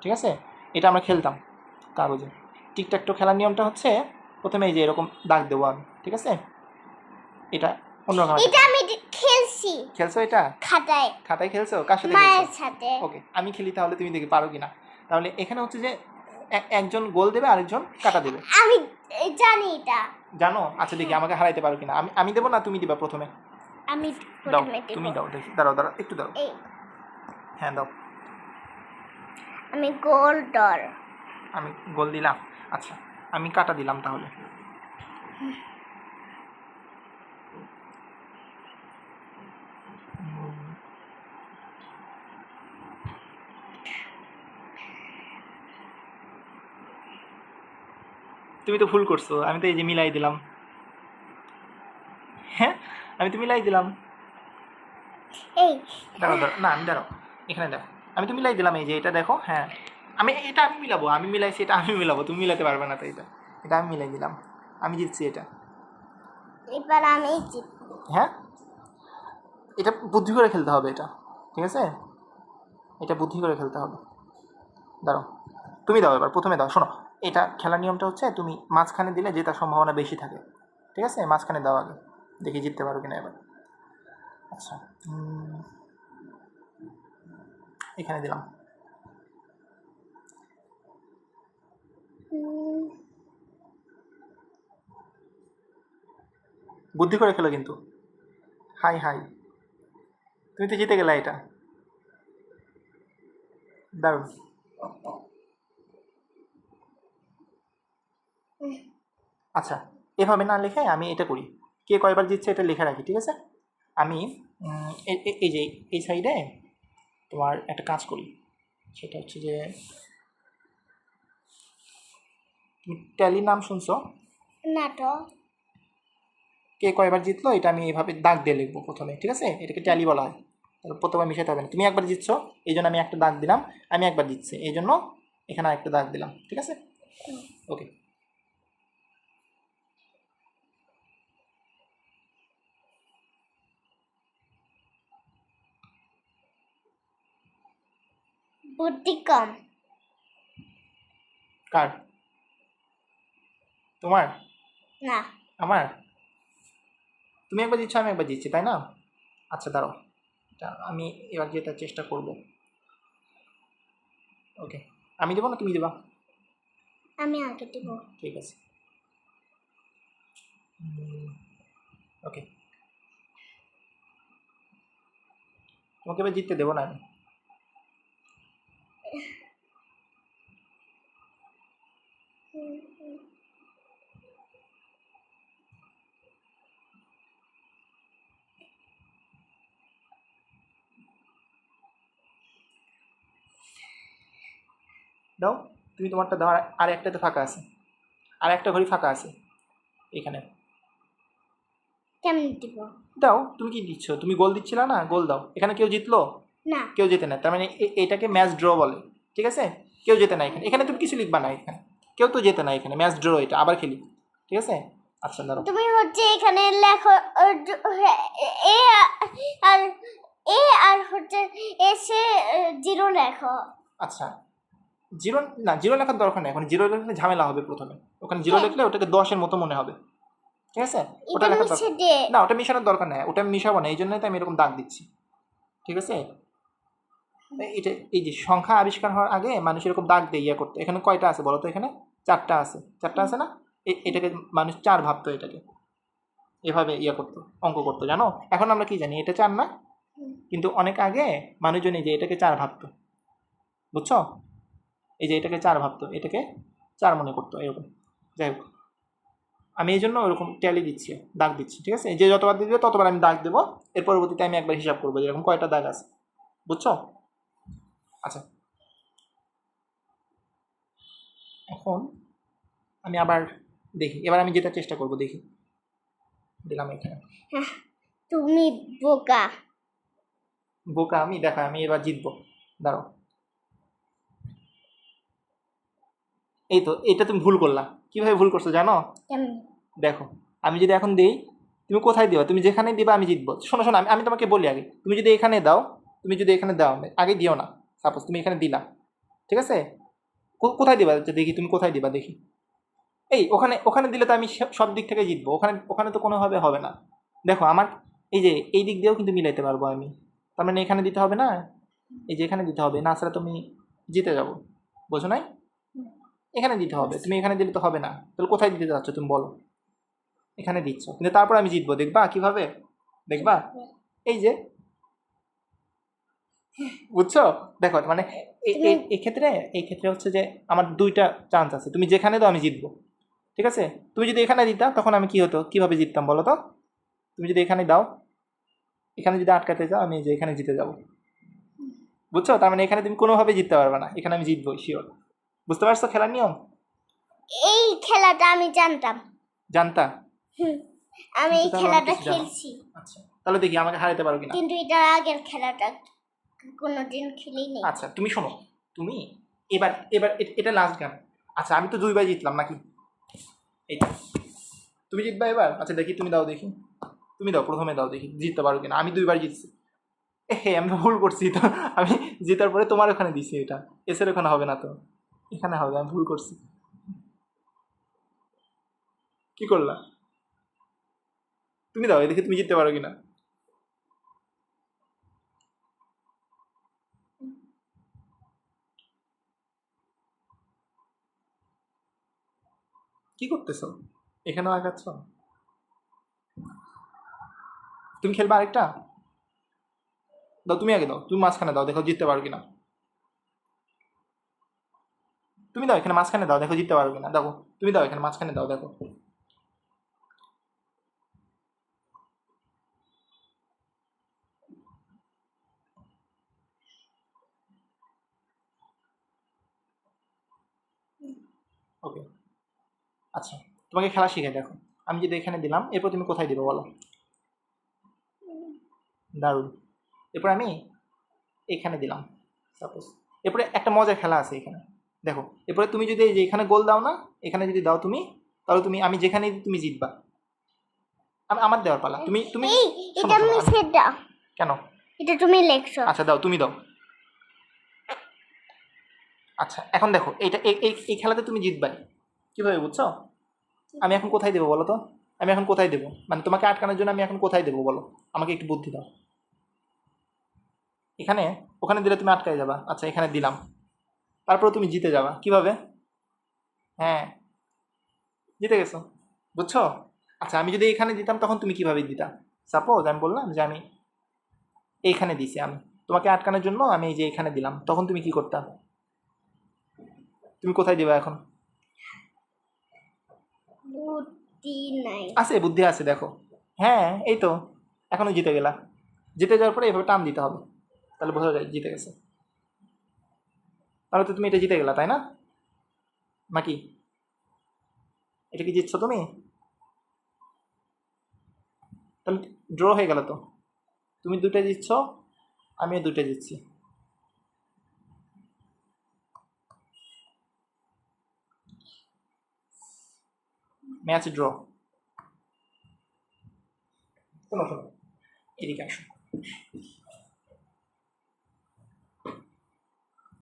ঠিক আছে? এটা আমরা খেলতাম কাগজে। টিকটাকটো খেলার নিয়মটা হচ্ছে প্রথমে এই যে এরকম দাগ দেবো আমি, ঠিক আছে? এটা অন্যরকম। এটা আমি খেলছি। খেলছো এটা? খাতায়। খাতায় খেলছো? কার সাথে মায়ের খেলছো? সাথে। ওকে, আমি খেলি তাহলে, তুমি দেখি পারো কিনা। তাহলে এখানে হচ্ছে যে একজন গোল দেবে, আরেকজন কাটা দেবে। আমি জানি এটা। জানো? আচ্ছা দেখি আমাকে হারাইতে পারো কিনা। আমি দেবো না তুমি দিবা প্রথমে? আমি দাও, প্রথমে দেব। তুমি দাও দেখি। দাঁড়াও দাঁড়াও, একটু দাও। এই হ্যাঁ দাও। আমি গোল ডর। আমি গোল দিলাম। আচ্ছা, আমি কাটা দিলাম তাহলে। তুমি তো ভুল করছো, আমি তো এই যে মিলাই দিলাম। হ্যাঁ, আমি তো মিলাই দিলাম। এই দাঁড়াও দাঁড়াও, না আমি দাঁড়াও, এখানে দেখো, আমি তো মিলাই দিলাম। এই যে এটা দেখো, হ্যাঁ আমি মিলাবো, আমি মিলাইছি, এটা আমি মিলাবো, তুমি মিলাতে পারবে না। তো এটা আমি মিলাই দিলাম, আমি জিতছি এটা। এবার আমি জিতব। হ্যাঁ, এটা বুদ্ধি করে খেলতে হবে এটা, ঠিক আছে? এটা বুদ্ধি করে খেলতে হবে। দাঁড়াও, তুমি দাও এবার, প্রথমে দাও। শোনো, এটা খেলার নিয়মটা হচ্ছে তুমি মাঝখানে দিলে জেতার সম্ভাবনা বেশি থাকে, ঠিক আছে? মাঝখানে দাও আগে, দেখি জিততে পারো কিনা এবার। আচ্ছা, এখানে দিলাম। বুদ্ধি করে খেলো কিন্তু। হাই হাই, তুমি তো জিতে গেলা এটা, দারুণ। আচ্ছা, এভাবে না লিখে আমি এটা করি, কে কয়বার জিতছে এটা লিখে রাখি, ঠিক আছে? আমি এই যে এই সাইডে তোমার একটা কাজ করি, সেটা হচ্ছে যে তুমি ট্যালি নাম শুনছো? না তো। কে কয়বার জিতলো এটা আমি এইভাবে দাগ দিয়ে লিখবো প্রথমে, ঠিক আছে? এটাকে ট্যালি বলা হয়। তাহলে প্রথমে মিশাতে হবে না। তুমি একবার জিতছো, এই জন্য আমি একটা দাগ দিলাম। আমি একবার জিতছি, এই জন্য এখানে একটা দাগ দিলাম, ঠিক আছে? ওকে। বুদ্ধি কম। কার? তোমার? না। আমার? তুমি একবার জিতছো, আমি একবার জিতছি, তাই না? আচ্ছা দাঁড়াও, আমি এবার জেতার চেষ্টা করব। ওকে, আমি দেবো না তুমি দেবা? আমি আগে দেব। ঠিক আছে, ওকে। তোমাকে এবার জিততে দেবো না আমি। দাও, তুমি তোমারটা দাও। আর একটাতে ফাঁকা আছে, আর একটা ঘড়ি ফাঁকা আছে এখানে। কেমন দিব? দাও, তুমি কি দিচ্ছ? তুমি গোল দিচ্ছিলা না? গোল দাও। এখানে কেউ জিতলো? না। কেউ জেতে না, তার মানে এটাকে ম্যাচ ড্র বলে, ঠিক আছে? কেউ জেতে না এখানে। এখানে তুমি কিছু লিখবা না, এখানে কেউ তো জেতে না, এখানে ম্যাচ ড্র। এটা আবার খেলি, ঠিক আছে? আচ্ছা দাঁড়াও, তুমি হচ্ছে এখানে লেখো এ আর এ আর হচ্ছে এসে জিরো লেখো। আচ্ছা জিরো না, জিরো লেখার দরকার নেই এখন। জিরো লিখলে ঝামেলা হবে প্রথমে। ওখানে জিরো লিখলে ওটাকে 10-এর মতো মনে হবে, ঠিক আছে? ওটা লেখার দরকার না, ওটা মিশানোর দরকার নেই। ওটা আমি মিশাবো না, এই জন্যই তো আমি এরকম দাগ দিচ্ছি, ঠিক আছে? এটা এই যে সংখ্যা আবিষ্কার হওয়ার আগে মানুষ এরকম দাগ দিয়ে ইয়ে করতো। এখানে কয়টা আছে বলো তো? এখানে 4টা আছে, 4টা আছে না? এটাকে মানুষ 4 ভাবতো, এটাকে এভাবে ইয়ে করতো, অঙ্ক করতো, জানো? এখন আমরা কি জানি? এটা 4 না, কিন্তু অনেক আগে মানুষজন এই যে এটাকে 4 ভাবতো, বুঝছো? এই যে এটাকে 4 ভাবতো, এটাকে 4 মনে করতো, এরকম। যাই হোক, আমি এই জন্য ওরকম ট্যালি দিচ্ছি, দাগ দিচ্ছি, ঠিক আছে? যে যতবার দিবে ততবার আমি দাগ দেবো। এর পরবর্তীতে আমি একবার হিসাব করবো যেরকম কয়টা দাগ আছে, বুঝছো? আচ্ছা, এখন আমি আবার দেখি, এবার আমি জেতার চেষ্টা করবো, দেখি। দিলাম এখানে। তুমি বোকা। বোকা আমি? দেখা, আমি এবার জিতবো, দাঁড়াও। এই তো, এটা তুমি ভুল করলা। কিভাবে ভুল করছো জানো? দেখো, আমি যদি এখন দিই, তুমি কোথায় দিবা? তুমি যেখানে দিবা আমি জিতবো। শোনো শোনো, আমি তোমাকে বলি আগে, তুমি যদি এখানে দাও, আগে দিও না। সাপোজ তুমি এখানে দিলা, ঠিক ঠিক আছে? কোথায় দিবা দেখি, তুমি কোথায় দিবা দেখি। এই ওখানে ওখানে দিলে তো আমি সব দিক থেকে জিতবো, ওখানে ওখানে তো কোনোভাবে হবে না। দেখো আমার এই যে এই দিক দিয়েও কিন্তু মিলাইতে পারবো আমি, তার মানে এখানে দিতে হবে না, এই যে এখানে দিতে হবে, না ছাড়া তুমি জিতে যাবো, বোঝো নাই? এখানে দিতে হবে, তুমি এখানে দিলে তো হবে না, তাহলে কোথায় দিতে যাচ্ছ তুমি বলো? এখানে দিচ্ছ, কিন্তু তারপর আমি জিতবো, দেখবা কিভাবে, দেখবা। এই যে, বুঝছো? দেখো মানে এই ক্ষেত্রে হচ্ছে যে আমার দুইটা চান্স আছে, তুমি যেখানে দাও আমি জিতবো, ঠিক আছে? তুমি যদি এখানে দিতা তখন আমি কি হতো, কিভাবে জিততাম বলো তো? তুমি যদি এখানে দাও, এখানে যদি আটকাতে যাও, আমি যে এখানে জিতে যাবো, বুঝছো? তার মানে এখানে তুমি কোনোভাবে জিততে পারবে না, এখানে আমি জিতবো শিওর। বুঝতে পারছো খেলার নিয়ম? এই খেলাটা আমি জানতাম। জানতা? আমি এই কিন্তু তাহলে অনেক খেলাটা কিছু জানো। খেলছি, আচ্ছা, তাহলে দেখি আমাকে হারাতে পারো কিনা। কিন্তু এটা আগের খেলাটা কোনোদিন খেলিনি। আচ্ছা তুমি শোনো, তুমি এবার এবার এটা লাস্ট গান। আচ্ছা আমি তো দুইবার জিতলাম নাকি, এইটা তুমি জিতবা এবার। আচ্ছা দেখি, তুমি দাও দেখি, তুমি দাও, প্রথমে দাও দেখি জিততে পারো কিনা। আমি দুইবার জিতছি। হে আমি তো ভুল করছি তো, আমি জেতার পরে তোমার ওখানে দিছি, এটা এসের ওখানে হবে না তো, এখানে হবে, আমি ভুল করছি। কি করলা? তুমি দাও, এই দেখি তুমি জিততে পারো কিনা। কি করতেছো? এখানেও আগাচ্ছ? তুমি খেলবা আরেকটা? দাও, তুমি আগে দাও, তুমি মাঝখানে দাও, দেখো জিততে পারো কিনা। তুমি দাও এখানে মাঝখানে দাও, দেখো জিততে পারো কিনা, দেখো তুমি দাও এখানে মাঝখানে দাও, দেখো। ওকে, আচ্ছা তোমাকে খেলা শিখে দেখো, আমি যদি এখানে দিলাম, এরপর তুমি কোথায় দিবে বলো? দারুণ। এরপর আমি এখানে দিলাম সাপোজ। এরপরে একটা মজার খেলা আছে এখানে, দেখো। এরপরে তুমি যদি এই যে এখানে গোল দাও না, এখানে যদি দাও তুমি, তাহলে তুমি, আমি যেখানে দিই তুমি জিতবা। আমি আমার দেওয়ার পালা, তুমি তুমি এই শোনো এটা শোনো মিসের দাও, কেন? এটা তুমি লেখছো। আচ্ছা দাও, তুমি দাও। আচ্ছা এখন দেখো, এইটা এই এই এই খেলাতে তুমি জিতবাই, কীভাবে বুঝছো? আমি এখন কোথায় দেবো বলো তো? আমি এখন কোথায় দেবো, মানে তোমাকে আটকানোর জন্য আমি এখন কোথায় দেবো বলো? আমাকে একটু বুদ্ধি দাও। এখানে? ওখানে দিলে তুমি আটকায় যাবা। আচ্ছা এখানে দিলাম, তারপর তুমি জিতে যাবা কিভাবে? হ্যাঁ, জিতে গেছো, বুঝছো? আচ্ছা আমি যদি এখানে দিতাম তখন তুমি কিভাবে দিতা? সাপোজ আমি বললাম যে আমি এইখানে দিছি, আমি তোমাকে আটকানোর জন্য আমি এই যে এখানে দিলাম, তখন তুমি কি করতা? তুমি কোথায় দিবা এখন? বুদ্ধি নাই। আছে, বুদ্ধি আছে, দেখো। হ্যাঁ এই তো, এখনো জিতে গেলা। জিতে যাওয়ার পরে এভাবে টান দিতে হবে, তাহলে বোঝা যায় জিতে গেছে। তাহলে তো তুমি এটা জিতে গেলা, তাই না? নাকি এটা কি জিতছো তুমি? তাহলে ড্র হয়ে গেল তো, তুমি দুটো জিতছ, আমিও দুটো জিতছি। Match draw. শোনো শোনো, এদিকে আসো।